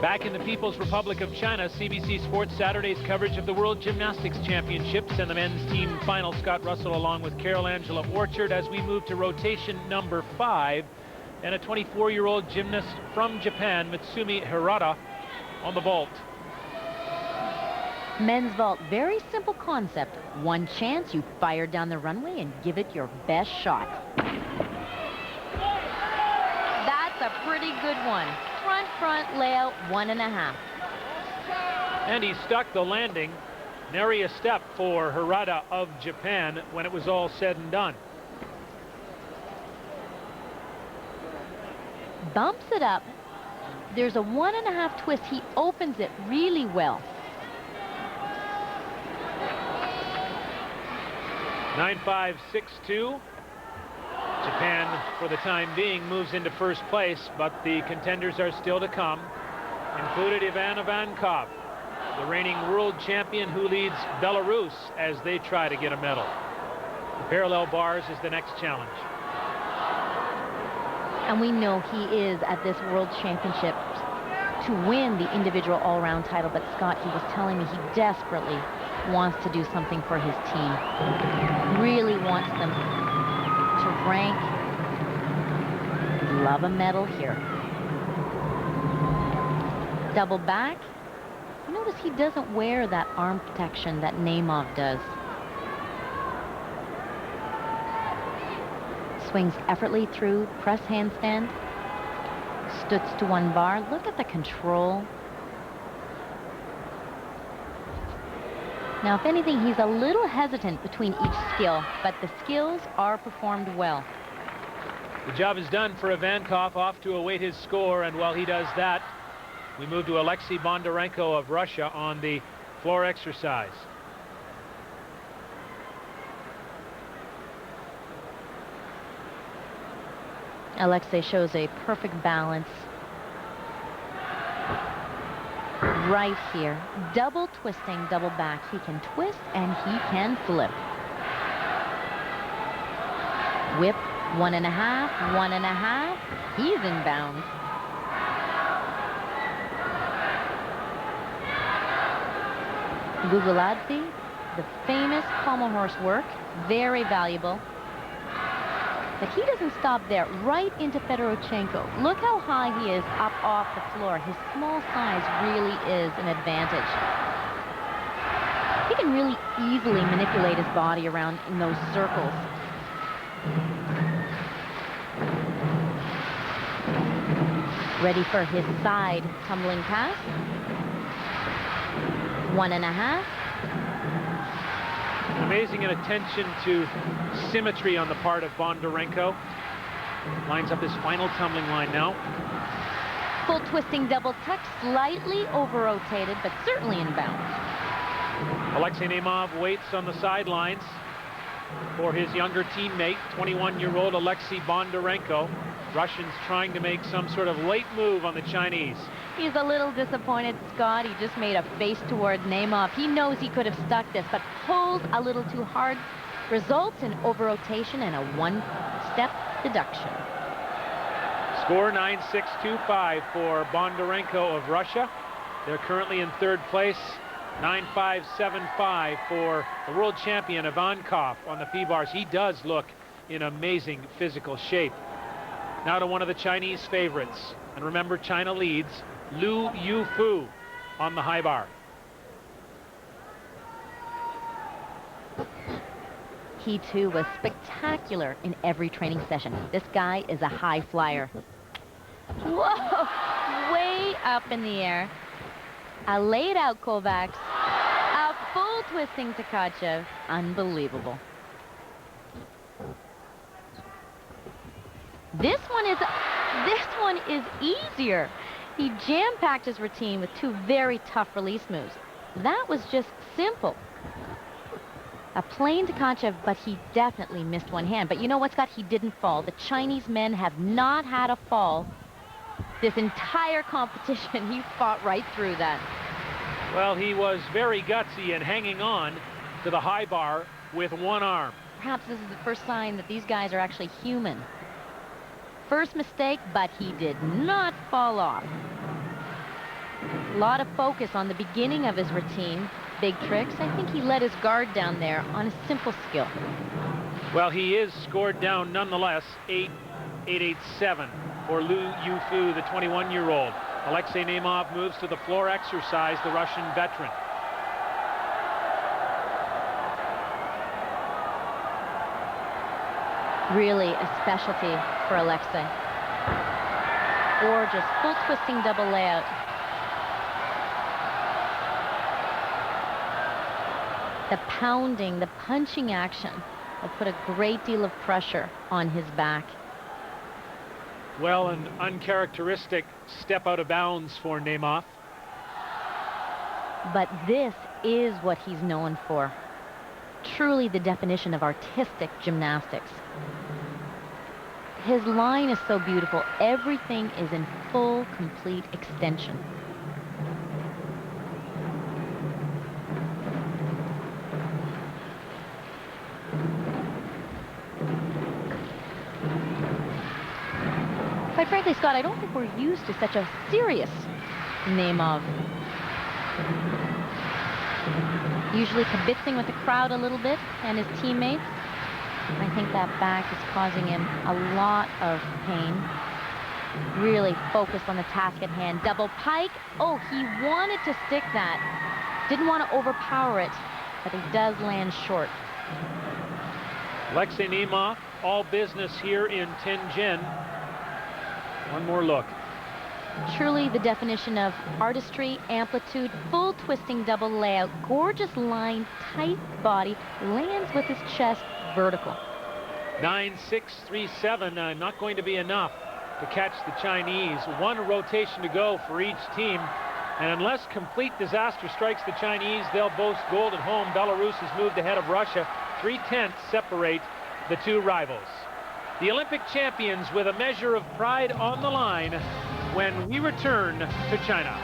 Back in the People's Republic of China, CBC Sports Saturday's coverage of the World Gymnastics Championships and the men's team final. Scott Russell along with Carol Angela Orchard as we move to rotation number 5. And a 24-year-old gymnast from Japan, Mutsumi Harada, on the vault. Men's vault, very simple concept. One chance, you fire down the runway and give it your best shot. That's a pretty good one. Front layout, 1.5. And he stuck the landing. Nary a step for Harada of Japan when it was all said and done. Bumps it up. There's a 1.5 twist. He opens it really well. 9.562. Japan, for the time being, moves into first place, but the contenders are still to come, included Ivankov, the reigning world champion who leads Belarus as they try to get a medal. The parallel bars is the next challenge. And we know he is at this World Championship to win the individual all-around title, but Scott, he was telling me he desperately wants to do something for his team. Really wants them to rank. Love a medal here. Double back. Notice he doesn't wear that arm protection that Nemov does. Swings effortlessly through press handstand. Stutz to one bar. Look at the control. Now, if anything, he's a little hesitant between each skill, but the skills are performed well. The job is done for Ivankov, off to await his score, and while he does that, we move to Alexei Bondarenko of Russia on the floor exercise. Alexei shows a perfect balance. Right here, double twisting, double back. He can twist and he can flip. Whip, 1.5, 1.5. He's in bounds. Guguladze, the famous pommel horse work, very valuable. But he doesn't stop there. Right into Fedorchenko. Look how high he is up off the floor. His small size really is an advantage. He can really easily manipulate his body around in those circles. Ready for his side tumbling pass. 1.5. Amazing and attention to symmetry on the part of Bondarenko. Lines up his final tumbling line now. Full twisting double tuck, slightly over-rotated, but certainly in bounds. Alexei Nemov waits on the sidelines for his younger teammate, 21-year-old Alexei Bondarenko. Russians trying to make some sort of late move on the Chinese. He's a little disappointed, Scott. He just made a face toward Nemov. He knows he could have stuck this, but pulls a little too hard. Results in over-rotation and a one-step deduction. Score 9.625 for Bondarenko of Russia. They're currently in third place. 9.575 for the world champion Ivankov on the P-bars. He does look in amazing physical shape. Now to one of the Chinese favorites. And remember, China leads. Yufu on the high bar. He too was spectacular in every training session. This guy is a high flyer. Whoa, way up in the air. A laid out Kovacs. A full twisting Tkachev. Unbelievable. This one is easier. He jam-packed his routine with two very tough release moves. That was just simple. A plain Tkachev, but he definitely missed one hand. But you know what, Scott? He didn't fall. The Chinese men have not had a fall this entire competition. He fought right through that. Well, he was very gutsy and hanging on to the high bar with one arm. Perhaps this is the first sign that these guys are actually human. First mistake, but he did not fall off. A lot of focus on the beginning of his routine. Big tricks. I think he let his guard down there on a simple skill. Well, he is scored down nonetheless, 8-8-8-7 for Yufu, the 21-year-old. Alexei Nemov moves to the floor exercise, the Russian veteran. Really a specialty for Alexei. Gorgeous full twisting double layout. The pounding, the punching action will put a great deal of pressure on his back. Well, an uncharacteristic step out of bounds for Nemov. But this is what he's known for. Truly the definition of artistic gymnastics. His line is so beautiful. Everything is in full, complete extension. Quite frankly, Scott, I don't think we're used to such a serious Nemov. Usually kibitzing with the crowd a little bit and his teammates. I think that back is causing him a lot of pain. Really focused on the task at hand. Double pike. Oh, he wanted to stick that. Didn't want to overpower it, but he does land short. Alexei Nemov, all business here in Tianjin. One more look. Truly the definition of artistry, amplitude, full twisting double layout, gorgeous line, tight body, lands with his chest vertical. 9-6-3-7, not going to be enough to catch the Chinese. One rotation to go for each team. And unless complete disaster strikes the Chinese, they'll boast gold at home. Belarus has moved ahead of Russia. 3/10 separate the two rivals. The Olympic champions with a measure of pride on the line when we return to China.